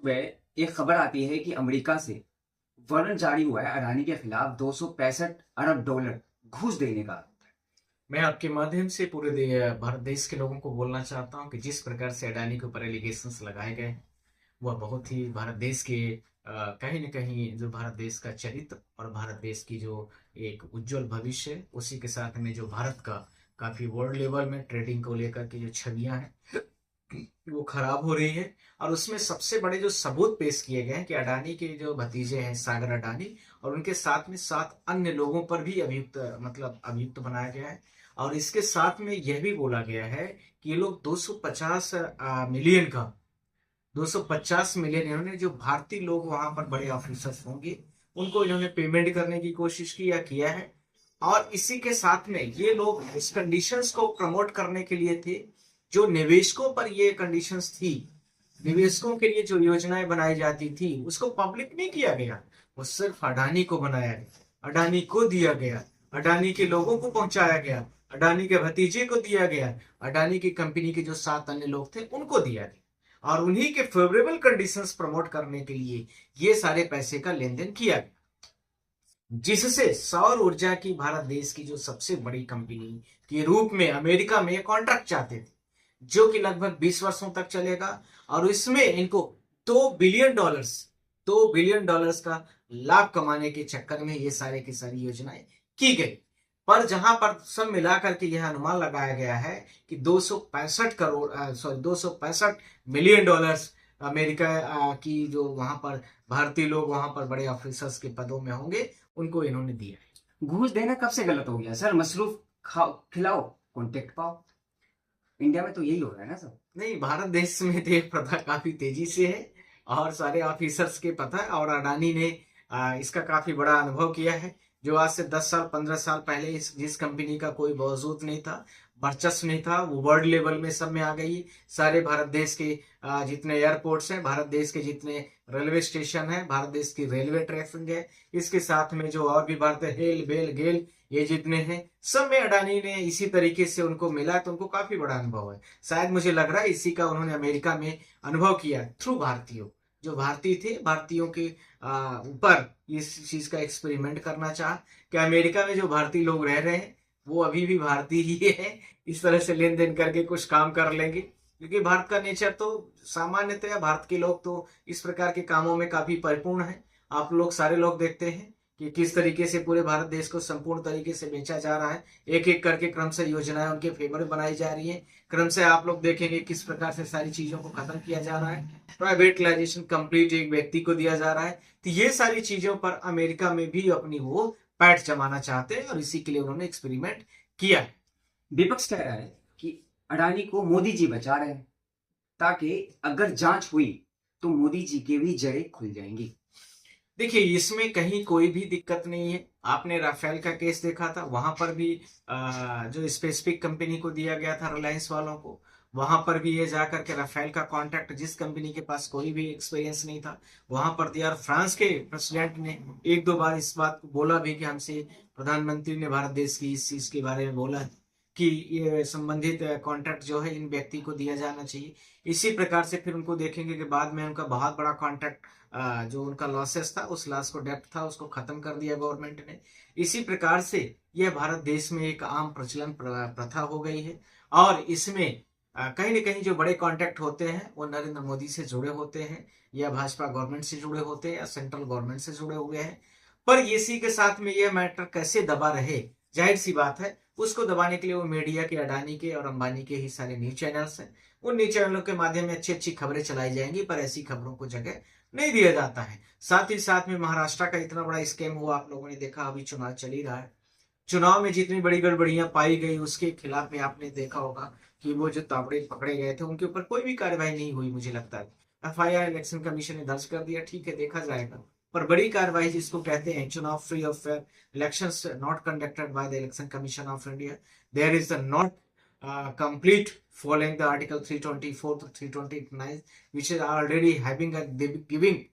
वह एक खबर आती है कि अमेरिका से वारंट जारी हुआ है अडानी के खिलाफ 265 अरब डॉलर घूस देने का। मैं आपके माध्यम से पूरे भारत देश के लोगों को बोलना चाहता हूं कि जिस प्रकार से अडानी के ऊपर एलिगेशंस लगाए गए हैं, वह बहुत ही भारत देश के कहीं न कहीं जो भारत देश का चरित्र और भारत देश की जो एक उज्जवल भविष्य है, उसी के साथ में जो भारत का काफी वर्ल्ड लेवल में ट्रेडिंग को लेकर के जो छवियां हैं वो खराब हो रही है। और उसमें सबसे बड़े जो सबूत पेश किए गए हैं कि अडानी के जो भतीजे हैं सागर अडानी और उनके साथ में 7 अन्य लोगों पर भी अभियुक्त अभियुक्त बनाया गया है। और इसके साथ में यह भी बोला गया है कि ये लोग 250 मिलियन का 250 मिलियन इन्होंने जो भारतीय लोग वहां पर बड़े ऑफिसर्स होंगे उनको इन्होंने पेमेंट करने की कोशिश की या किया है। और इसी के साथ में ये लोग इस कंडीशंस को प्रमोट करने के लिए थे। जो निवेशकों पर ये कंडीशंस थी, निवेशकों के लिए जो योजनाएं बनाई जाती थी, उसको पब्लिक नहीं किया गया, वो सिर्फ अडानी को बनाया गया, अडानी को दिया गया, अडानी के लोगों को पहुंचाया गया, अडानी के भतीजे को दिया गया, अडानी की कंपनी के जो 7 अन्य लोग थे उनको दिया गया और उन्हीं के फेवरेबल कंडीशंस प्रमोट करने के लिए ये सारे पैसे का लेन देन किया गया, जिससे सौर ऊर्जा की भारत देश की जो सबसे बड़ी कंपनी के रूप में अमेरिका में कॉन्ट्रैक्ट चाहते थे, जो कि लगभग 20 वर्षों तक चलेगा। और इसमें इनको 2 बिलियन डॉलर्स का लाभ कमाने के चक्कर में ये सारे की सारी योजनाएं की गई। पर जहां पर सब मिलाकर के यह अनुमान लगाया गया है कि 265 मिलियन डॉलर्स अमेरिका की जो वहां पर भारतीय लोग वहां पर बड़े ऑफिसर्स के पदों में होंगे उनको इन्होंने दिया है। घूस देना कब से गलत हो गया सर? मसरूफ खाओ, खिलाओ, कॉन्टेक्ट पाओ। इंडिया में तो यही हो रहा है ना सर? नहीं, भारत देश में तो ये प्रथा काफी तेजी से है और सारे ऑफिसर्स के पता है। और अडानी ने इसका काफी बड़ा अनुभव किया है। जो आज से 10 साल 15 साल पहले जिस कंपनी का कोई वजूद नहीं था, वर्चस्व नहीं था, वो वर्ल्ड लेवल में सब में आ गई। सारे भारत देश के जितने एयरपोर्ट्स हैं, भारत देश के जितने रेलवे स्टेशन है, भारत देश की रेलवे ट्रैफिक है, इसके साथ में जो और भी भारत हेल बेल गेल ये जितने हैं, सब में अडानी ने इसी तरीके से उनको मिला, तो उनको काफी बड़ा अनुभव है। शायद मुझे लग रहा है इसी का उन्होंने अमेरिका में अनुभव किया थ्रू भारतीयों, जो भारतीय थे, भारतीयों के ऊपर इस चीज का एक्सपेरिमेंट करना चाहा कि अमेरिका में जो भारतीय लोग रह रहे हैं वो अभी भी भारतीय ही है, इस तरह से लेन देन करके कुछ काम कर लेंगे। क्योंकि भारत का नेचर तो सामान्यतः भारत के लोग तो इस प्रकार के कामों में काफी परिपूर्ण है। आप लोग सारे लोग देखते हैं कि किस तरीके से पूरे भारत देश को संपूर्ण तरीके से बेचा जा रहा है। एक एक करके क्रम से योजनाएं उनके फेवर में बनाई जा रही है। क्रम से आप लोग देखेंगे किस प्रकार से सारी चीजों को खत्म किया जा रहा है। प्राइवेटलाइजेशन कंप्लीट एक व्यक्ति को दिया जा रहा है। तो ये सारी चीजों पर अमेरिका में भी अपनी वो पैठ जमाना चाहते हैं और इसी के लिए उन्होंने एक्सपेरिमेंट किया है। विपक्ष कह रहा है कि अडानी को मोदी जी बचा रहे हैं, ताकि अगर जांच हुई तो मोदी जी की भी जड़ें खुल जाएंगी। देखिए, इसमें कहीं कोई भी दिक्कत नहीं है। आपने राफेल का केस देखा था, वहां पर भी जो स्पेसिफिक कंपनी को दिया गया था, रिलायंस वालों को, वहां पर भी ये जाकर के राफेल का कॉन्ट्रैक्ट जिस कंपनी के पास कोई भी एक्सपीरियंस नहीं था वहां पर दिया। और फ्रांस के प्रेसिडेंट ने 1-2 बार इस बात को बोला भी कि हमसे प्रधानमंत्री ने भारत देश की इस चीज के बारे में बोला कि ये संबंधित कॉन्ट्रैक्ट जो है इन व्यक्ति को दिया जाना चाहिए। इसी प्रकार से फिर उनको देखेंगे कि बाद में उनका बहुत बड़ा कॉन्ट्रैक्ट जो उनका लॉसेस था, उस लॉस को डेप्थ था, उसको खत्म कर दिया गवर्नमेंट ने। इसी प्रकार से यह भारत देश में एक आम प्रचलन प्रथा हो गई है। और इसमें कहीं न कहीं जो बड़े कॉन्ट्रैक्ट होते हैं वो नरेंद्र मोदी से जुड़े होते हैं या भाजपा गवर्नमेंट से जुड़े होते हैं या सेंट्रल गवर्नमेंट से जुड़े हुए हैं। पर इसी के साथ में यह मैटर कैसे दबा रहे, जाहिर सी बात है उसको दबाने के लिए वो मीडिया के, अडानी के और अंबानी के ही सारे न्यूज चैनल्स हैं। उन न्यूज चैनलों के माध्यम में अच्छी अच्छी खबरें चलाई जाएंगी, पर ऐसी खबरों को जगह नहीं दिया जाता है। साथ ही साथ में महाराष्ट्र का इतना बड़ा स्कैम हुआ, आप लोगों ने देखा, अभी चुनाव चल ही रहा है। चुनाव में जितनी बड़ी गड़बड़ियां पाई गई उसके खिलाफ में आपने देखा होगा कि वो जो तावड़े पकड़े गए थे उनके ऊपर कोई भी कार्रवाई नहीं हुई। मुझे लगता है FIR इलेक्शन कमीशन ने दर्ज कर दिया, ठीक है, देखा जाएगा। पर बड़ी कार्रवाई जिसको कहते हैं चुनाव फ्री और fair elections not conducted by the election commission of India, there is the not complete following the article 324 to 329 which is already having a giving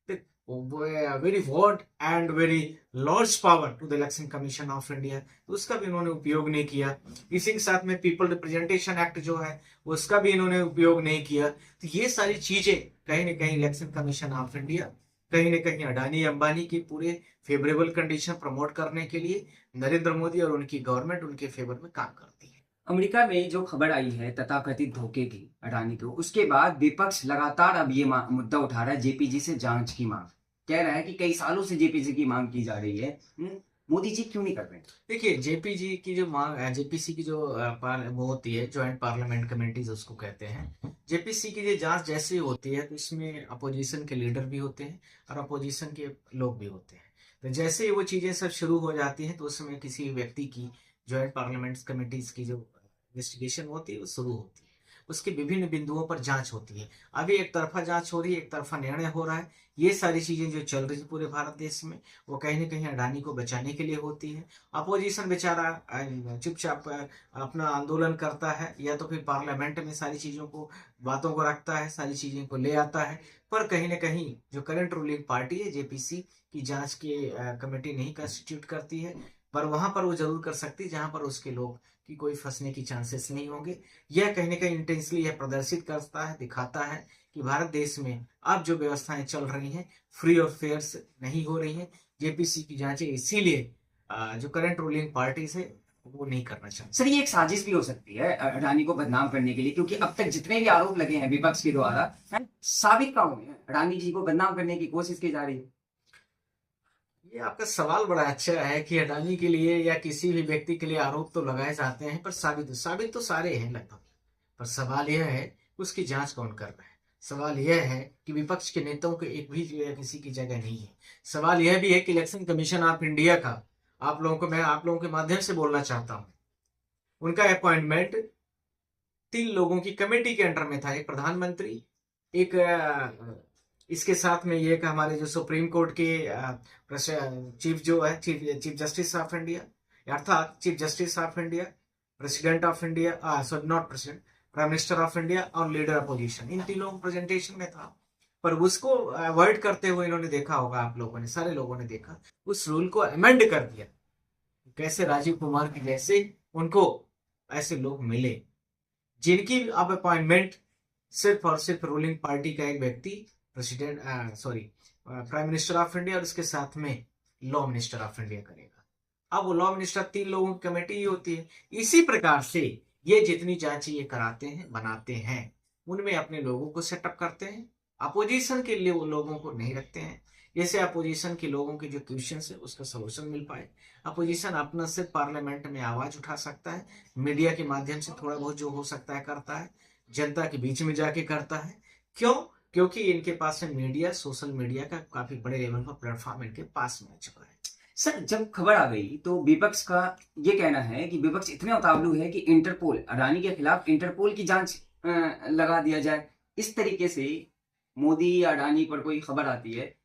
the very what and very large power to the election commission of India, तो उसका भी इन्होंने उपयोग नहीं किया। इसी के साथ में पीपल रिप्रेजेंटेशन एक्ट जो है उसका भी इन्होंने उपयोग नहीं किया। तो ये सारी चीजें कहीं ना कहीं इलेक्शन कमीशन ऑफ इंडिया कहीं ना कहीं अडानी अंबानी की पूरे फेवरेबल कंडीशन प्रमोट करने के लिए नरेंद्र मोदी और उनकी गवर्नमेंट उनके फेवर में काम करती है। अमेरिका में जो खबर आई है तथाकथित धोखे की अडानी को, उसके बाद विपक्ष लगातार अब ये मुद्दा उठा रहा है, जेपीजी से जांच की मांग। कह रहा है कि कई सालों से जेपीसी की मांग की जा रही है, मोदी जी क्यों नहीं कर रहे? देखिए, जेपीजी की जो मांग, जेपीसी की जो वो होती है, ज्वाइंट पार्लियामेंट कमेटीज उसको कहते हैं। जेपीसी की जो जांच जैसे होती है तो इसमें अपोजिशन के लीडर भी होते हैं और अपोजिशन के लोग भी होते हैं। तो जैसे ही वो चीजें सब शुरू हो जाती हैं तो उसमें किसी व्यक्ति की ज्वाइंट पार्लियामेंट कमेटीज की जो इन्वेस्टिगेशन होती है वो शुरू होती है। उसके विभिन्न बिंदुओं पर जांच होती है। अभी एक तरफा जांच हो रही है, एक तरफा निर्णय हो रहा है। ये सारी चीजें जो चल रही है पूरे भारत देश में, वो कहीं ना कहीं अडानी को बचाने के लिए होती है। अपोजिशन बेचारा चुपचाप अपना आंदोलन करता है, या तो फिर पार्लियामेंट में सारी चीजों को, बातों को रखता है, सारी चीजें को ले आता है। पर कहीं ना कहीं जो करंट रूलिंग पार्टी है, जेपीसी की जांच की कमेटी नहीं कंस्टिट्यूट करती है, पर वहां पर वो जरूर कर सकती है जहां पर उसके लोग की कोई फंसने की चांसेस नहीं होंगे। यह कहीं ना कहीं इंटेंसली यह प्रदर्शित करता है, दिखाता है कि भारत देश में अब जो व्यवस्थाएं चल रही हैं फ्री और फेयर्स नहीं हो रही हैं। जेपीसी की जांचें इसीलिए जो करंट रूलिंग पार्टीज है वो नहीं करना चाहते। सर, ये एक साजिश भी हो सकती है अडानी को बदनाम करने के लिए, क्योंकि अब तक जितने भी आरोप लगे हैं विपक्ष के द्वारा, साबित कहाँ हुए हैं? अडानी जी को बदनाम करने की कोशिश की जा रही है। ये आपका सवाल बड़ा अच्छा है कि अडानी के लिए या किसी भी व्यक्ति के लिए आरोप तो लगाए जाते हैं, पर साबित तो सारे हैं लगभग। पर सवाल यह है उसकी जांच कौन कर रहा है। सवाल यह है कि विपक्ष के नेताओं के एक भी किसी की जगह नहीं है। सवाल यह भी है कि इलेक्शन कमीशन ऑफ इंडिया का, मैं आप लोगों के माध्यम से बोलना चाहता हूं, उनका अपॉइंटमेंट 3 लोगों की कमेटी के अंडर में था। एक प्रधानमंत्री, एक इसके साथ में ये कि हमारे जो सुप्रीम कोर्ट के चीफ जो है, चीफ जस्टिस ऑफ इंडिया, अर्थात chief justice of India, president of India, sorry not president, prime minister of India और लीडर अपोजिशन, इन तीनों प्रेजेंटेशन में था। पर उसको अवॉइड करते हुए इन्होंने, देखा होगा आप लोगों ने, सारे लोगों ने देखा, उस रूल को अमेंड कर दिया। कैसे राजीव कुमार के जैसे उनको ऐसे लोग मिले जिनकी अब अपॉइंटमेंट सिर्फ और सिर्फ रूलिंग पार्टी का एक व्यक्ति, president prime minister of India और उसके साथ में लॉ मिनिस्टर ऑफ इंडिया करेगा। अब वो लॉ मिनिस्टर 3 लोगों की कमेटी ही होती है। इसी प्रकार से ये जितनी जांच ये कराते हैं, बनाते हैं, उनमें अपने लोगों को सेटअप करते हैं, अपोजिशन के लिए वो लोगों को नहीं रखते हैं। जैसे अपोजिशन के लोगों के जो क्वेश्चन है उसका सोल्यूशन मिल पाए। अपोजिशन अपना सिर्फ पार्लियामेंट में आवाज उठा सकता है, मीडिया के माध्यम से थोड़ा बहुत जो हो सकता है करता है, जनता के बीच में जाके करता है। क्यों? क्योंकि इनके पास में मीडिया, सोशल मीडिया का काफी बड़े लेवल पर प्लेटफॉर्म इनके पास में आ चुका है। सर, जब खबर आ गई तो विपक्ष का ये कहना है कि विपक्ष इतने उतावलू है कि इंटरपोल, अडानी के खिलाफ इंटरपोल की जांच लगा दिया जाए। इस तरीके से मोदी या अडानी पर कोई खबर आती है,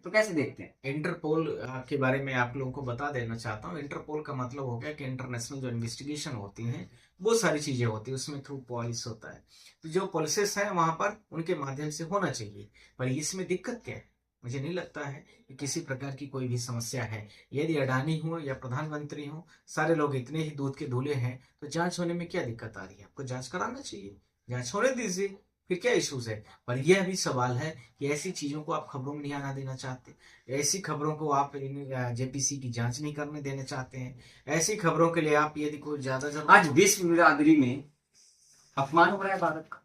तो कैसे देखते हैं? इंटरपोल के बारे में आप लोगों को बता देना चाहता हूँ। इंटरपोल का मतलब हो गया कि इंटरनेशनल जो इन्वेस्टिगेशन होती हैं, वो सारी चीजें होती है, उसमें थ्रू पॉलिस होता है। तो जो पॉलिसेस है वहां पर उनके माध्यम से होना चाहिए। पर इसमें दिक्कत क्या है? मुझे नहीं लगता है कि किसी प्रकार की कोई भी समस्या है। यदि अडानी हो या प्रधानमंत्री हो, सारे लोग इतने ही दूध के धुले हैं, तो जांच होने में क्या दिक्कत आ रही है? आपको जांच कराना चाहिए, जांच होने दीजिए, फिर क्या इश्यूज है? पर यह भी सवाल है कि ऐसी चीजों को आप खबरों में नहीं आना देना चाहते, ऐसी खबरों को आप जेपीसी की जांच नहीं करने देना चाहते हैं, ऐसी खबरों के लिए आप यदि कोई ज्यादा आज विश्व बिरादरी में अपमान हो रहा है भारत का।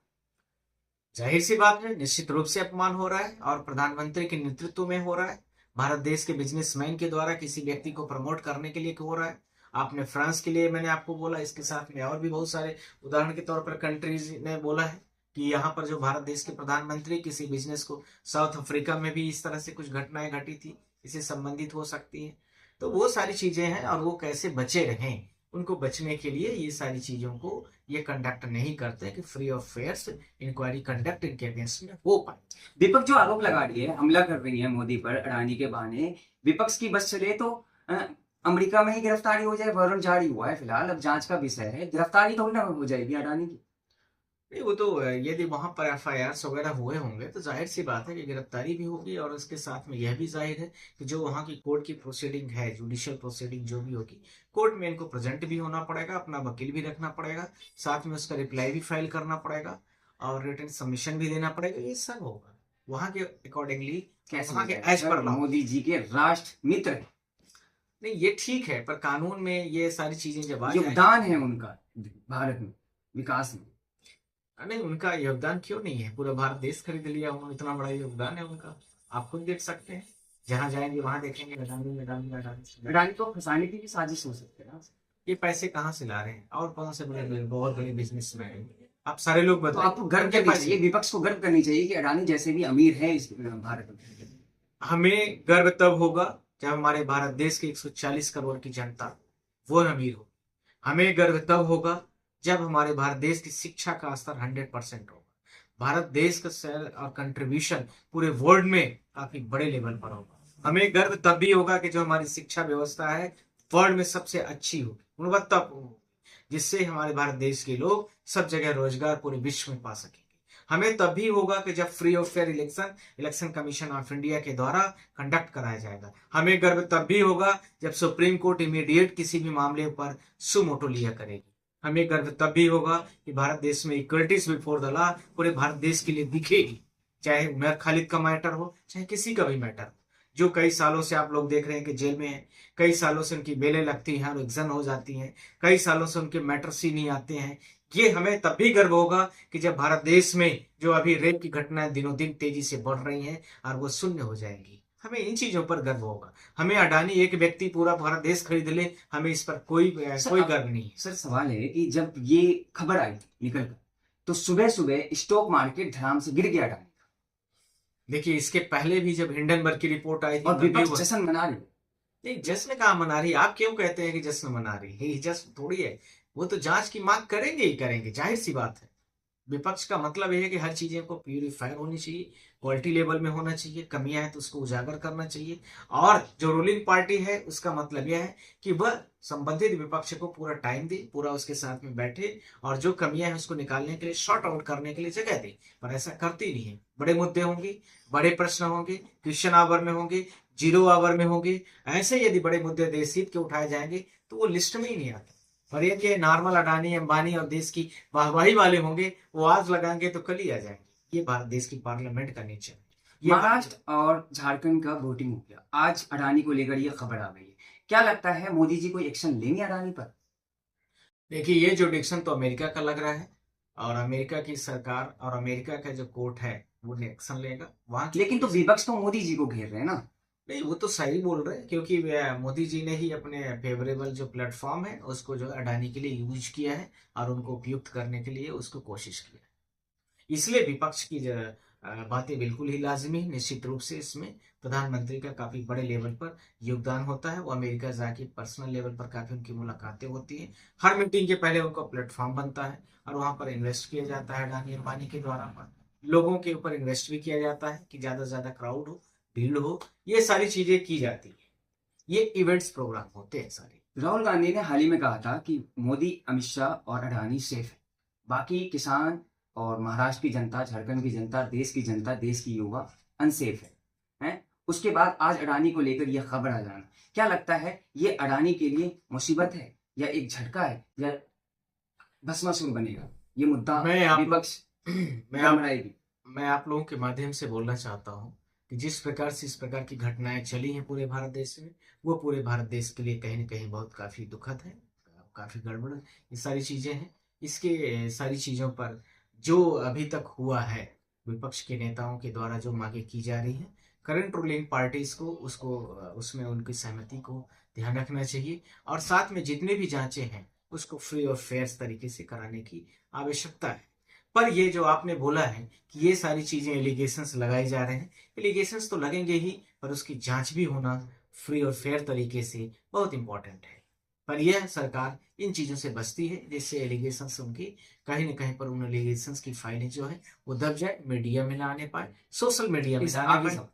जाहिर सी बात है, निश्चित रूप से अपमान हो रहा है और प्रधानमंत्री के नेतृत्व में हो रहा है। भारत देश के बिजनेसमैन के द्वारा किसी व्यक्ति को प्रमोट करने के लिए हो रहा है। आपने फ्रांस के लिए मैंने आपको बोला, इसके साथ में और भी बहुत सारे उदाहरण के तौर पर कंट्रीज ने बोला है कि यहाँ पर जो भारत देश के प्रधानमंत्री किसी बिजनेस को, साउथ अफ्रीका में भी इस तरह से कुछ घटनाएं घटी थी, इससे संबंधित हो सकती है। तो वो सारी चीजें हैं और वो कैसे बचे रहें, उनको बचने के लिए ये सारी चीजों को ये कंडक्ट नहीं करते कि free of fairs inquiry conduct इनके अगेंस्ट में हो पाए। विपक्ष जो आरोप लगा रही है, हमला कर रही है मोदी पर अडानी के बहाने, विपक्ष की बस चले तो अमेरिका में ही गिरफ्तारी हो जाए। वारंट जारी हुआ है फिलहाल, अब जांच का विषय है, गिरफ्तारी थोड़ी ना हो जाएगी अडानी की। नहीं, वो तो यदि वहां पर एफआईआर वगैरह हुए होंगे तो जाहिर सी बात है कि गिरफ्तारी भी होगी, और उसके साथ में यह भी जाहिर है कि जो वहां की कोर्ट की प्रोसीडिंग है, जुडिशियल प्रोसीडिंग जो भी होगी, कोर्ट में इनको प्रेजेंट भी होना पड़ेगा, अपना वकील भी रखना पड़ेगा, साथ में उसका रिप्लाई भी फाइल करना पड़ेगा, और रिटन सबमिशन भी देना पड़ेगा। ये सब होगा वहां के अकॉर्डिंगली, कैसे वहां हो के जाएगा एज सर, पर लॉ। मोदी जी के राष्ट्र मित्र हैं। नहीं, ये ठीक है, पर कानून में ये सारी चीजें जब आ योगदान है जाएंगी। उनका भारत में विकास में। नहीं, उनका योगदान क्यों नहीं है, पूरा भारत देश खरीद लिया उन्होंने, इतना बड़ा योगदान है उनका। आप खुद देख सकते हैं, जहां जाएंगे वहां देखेंगे अडानी अडानी अडानी। अडानी को फंसाने की भी साजिश हो सकती है ना। ये पैसे कहाँ से ला रहे हैं, और कौन से बड़े बहुत बड़े बिजनेसमैन हैं, आप सारे लोग तो आपको बताएं गर्व उनके करनी पास। चाहिए, विपक्ष को गर्व करनी चाहिए कि अडानी जैसे भी अमीर है इस भारत में। हमें गर्व तब होगा जब हमारे भारत देश के 140 करोड़ की जनता वो अमीर हो। हमें गर्व तब होगा जब हमारे भारत देश की शिक्षा का स्तर 100% होगा। भारत देश का शेयर और कंट्रीब्यूशन पूरे वर्ल्ड में काफी बड़े लेवल पर होगा। हमें गर्व तब भी होगा कि जो हमारी शिक्षा व्यवस्था है वर्ल्ड में सबसे अच्छी हो, गुणवत्तापूर्ण हो, जिससे हमारे भारत देश के लोग सब जगह रोजगार पूरे विश्व में पा सकेंगे। हमें तब भी होगा कि जब फ्री और fair election commission of India के द्वारा कंडक्ट कराया जाएगा। हमें गर्व तब भी होगा जब सुप्रीम कोर्ट इमीडिएट किसी भी मामले पर सुमोटो लिया करेगी। हमें गर्व तब भी होगा कि भारत देश में इक्वलिटीज बिफोर द लॉ पूरे भारत देश के लिए दिखेगी, चाहे उमर खालिद का मैटर हो, चाहे किसी का भी मैटर हो, जो कई सालों से आप लोग देख रहे हैं कि जेल में है, कई सालों से उनकी बेलें लगती हैं और एग्जन हो जाती हैं, कई सालों से उनके मैटर्स ही नहीं आते हैं। ये हमें तब भी गर्व होगा कि जब भारत देश में जो अभी रेप की घटनाएं दिनों दिन तेजी से बढ़ रही हैं और वो शून्य हो जाएंगी, हमें इन चीजों पर गर्व होगा। हमें अडानी एक व्यक्ति पूरा भारत देश खरीद ले, हमें इस पर कोई गर्व नहीं है। सर सवाल है कि जब ये खबर आई निकल कर, तो सुबह सुबह स्टॉक मार्केट धड़ाम से गिर गया अडानी का, देखिए, इसके पहले भी जब हिंडनबर्ग की रिपोर्ट आई थी और तब भी विपक्ष जश्न मना रही है। नहीं, जश्न कहाँ मना रही है? आप क्यों कहते हैं कि जश्न मना रही है? ये जश्न थोड़ी है, वो तो जांच की मांग करेंगे ही करेंगे, जाहिर सी बात है। विपक्ष का मतलब यह है कि हर चीजें को प्यूरिफायर होनी चाहिए, क्वालिटी लेवल में होना चाहिए, कमियां हैं तो उसको उजागर करना चाहिए, और जो रूलिंग पार्टी है उसका मतलब यह है कि वह संबंधित विपक्ष को पूरा टाइम दे, पूरा उसके साथ में बैठे, और जो कमियां हैं उसको निकालने के लिए, शॉर्ट आउट करने के लिए जगह दे, पर ऐसा करती नहीं है। बड़े मुद्दे होंगे, बड़े प्रश्न होंगे, क्वेश्चन आवर में होंगे, जीरो आवर में होंगे, ऐसे यदि बड़े मुद्दे देश हित के उठाए जाएंगे तो वो लिस्ट में ही नहीं आते। और ये कि नॉर्मल अडानी अंबानी और देश की वाहवाही वाले होंगे, वो आज लगाएंगे तो कल ही आ जाएंगे। ये भारत देश की पार्लियामेंट का नेचर है। ये महाराष्ट्र और झारखंड का वोटिंग हो गया, आज अडानी को लेकर ये खबर आ गई है। क्या लगता है मोदी जी कोई एक्शन लेंगे अडानी पर? देखिए, ये जो डिसीजन तो अमेरिका का लग रहा है, और अमेरिका की सरकार और अमेरिका का जो कोर्ट है वो एक्शन लेगा वहां। लेकिन तो विपक्ष तो मोदी जी को घेर रहे हैं ना। नहीं, वो तो सही बोल रहे हैं, क्योंकि मोदी जी ने ही अपने फेवरेबल जो प्लेटफॉर्म है उसको जो अडानी के लिए यूज किया है, और उनको उपयुक्त करने के लिए उसको कोशिश किया है। इसलिए विपक्ष की बातें बिल्कुल ही लाजमी है। निश्चित रूप से इसमें प्रधानमंत्री का काफी बड़े लेवल पर योगदान होता है। वो अमेरिका जाके पर्सनल लेवल पर काफी उनकी मुलाकातें होती हैं, हर मीटिंग के पहले उनका प्लेटफॉर्म बनता है, और वहां पर इन्वेस्ट किया जाता है अडानी अंबानी के द्वारा पर, लोगों के ऊपर इन्वेस्ट भी किया जाता है कि ज्यादा से ज्यादा क्राउड हो, भीड़ हो, ये सारी चीजें की जाती है। ये इवेंट्स प्रोग्राम होते हैं सारे। राहुल गांधी ने हाल ही में कहा था कि मोदी, अमित शाह और अडानी सेफ है, बाकी किसान और महाराष्ट्र की जनता, झारखंड की जनता, देश की जनता, देश की युवा अनसेफ है? उसके बाद आज अडानी को लेकर यह खबर आ जाना, क्या लगता है ये अडानी के लिए मुसीबत है, या एक झटका है, या भस्मासुर बनेगा ये मुद्दा विपक्ष गड़बड़ाएगी? मैं आप लोगों के माध्यम से बोलना चाहता हूँ कि जिस प्रकार से इस प्रकार की घटनाएं चली हैं पूरे भारत देश में, वो पूरे भारत देश के लिए कहीं न कहीं बहुत काफी दुखद है, काफी गड़बड़ ये सारी चीजें हैं। इसके सारी चीजों पर जो अभी तक हुआ है, विपक्ष के नेताओं के द्वारा जो मांगे की जा रही है, करंट रूलिंग पार्टीज को उसको उसमें उनकी सहमति को ध्यान रखना चाहिए, और साथ में जितने भी जांचें हैं उसको फ्री और फेयर तरीके से कराने की आवश्यकता है। पर ये जो आपने बोला है कि ये सारी चीजें एलिगेशंस लगाए जा रहे हैं, एलिगेशंस तो लगेंगे ही, पर उसकी जांच भी होना फ्री और फेयर तरीके से बहुत इंपॉर्टेंट है। पर यह सरकार इन चीजों से बचती है, जिससे एलिगेशंस उनकी कहीं न कहीं पर उन एलिगेशंस की फाइलें जो है वो दब जाए, मीडिया में ना आने पाए, सोशल मीडिया में ना आने पाए।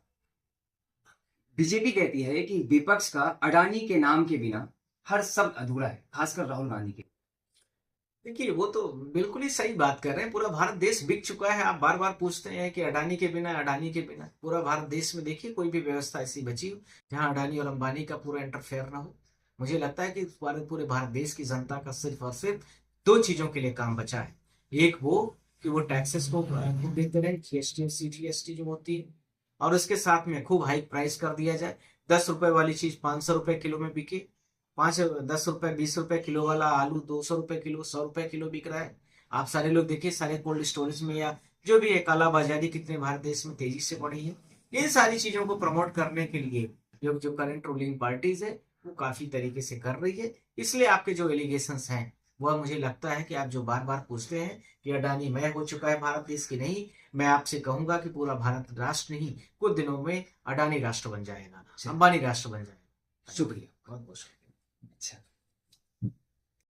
बीजेपी कहती है कि विपक्ष का अडानी के नाम के बिना हर शब्द अधूरा है, खासकर राहुल गांधी के। देखिए वो तो बिल्कुल ही सही बात कर रहे हैं। पूरा भारत देश बिक चुका है। आप बार बार पूछते हैं कि अडानी के बिना, अडानी के बिना। पूरा भारत देश में देखिए कोई भी व्यवस्था ऐसी बची हो जहां अडानी और अंबानी का पूरा इंटरफेयर ना हो। मुझे लगता है कि पूरे भारत देश की जनता का सिर्फ और सिर्फ दो चीजों के लिए काम बचा है। एक वो कि वो टैक्सेस को खूब देते रहे, जीएसटी सीजीएसटी जो होती है, और उसके साथ में खूब हाई प्राइस कर दिया जाए। 10 रुपए वाली चीज 500 रुपए किलो में बिके। 10 रुपए 20 रुपए किलो वाला आलू 200 रुपए किलो, 100 रुपए किलो बिक रहा है। आप सारे लोग देखिए, सारे कोल्ड स्टोरेज में या जो भी है, काला बाजारी कितने भारत देश में तेजी से बढ़ी है। इन सारी चीजों को प्रमोट करने के लिए जो जो करंट रूलिंग पार्टीज है वो काफी तरीके से कर रही है। इसलिए आपके जो एलिगेशंस हैं वह मुझे लगता है कि आप जो बार बार पूछते हैं कि अडानी मय हो चुका है भारत देश की, नहीं, मैं आपसे कहूंगा कि पूरा भारत राष्ट्र नहीं, कुछ दिनों में अडानी राष्ट्र बन जाएगा, चलिए, अंबानी राष्ट्र बन जाएगा। शुक्रिया। बहुत बहुत शुक्रिया। अच्छा।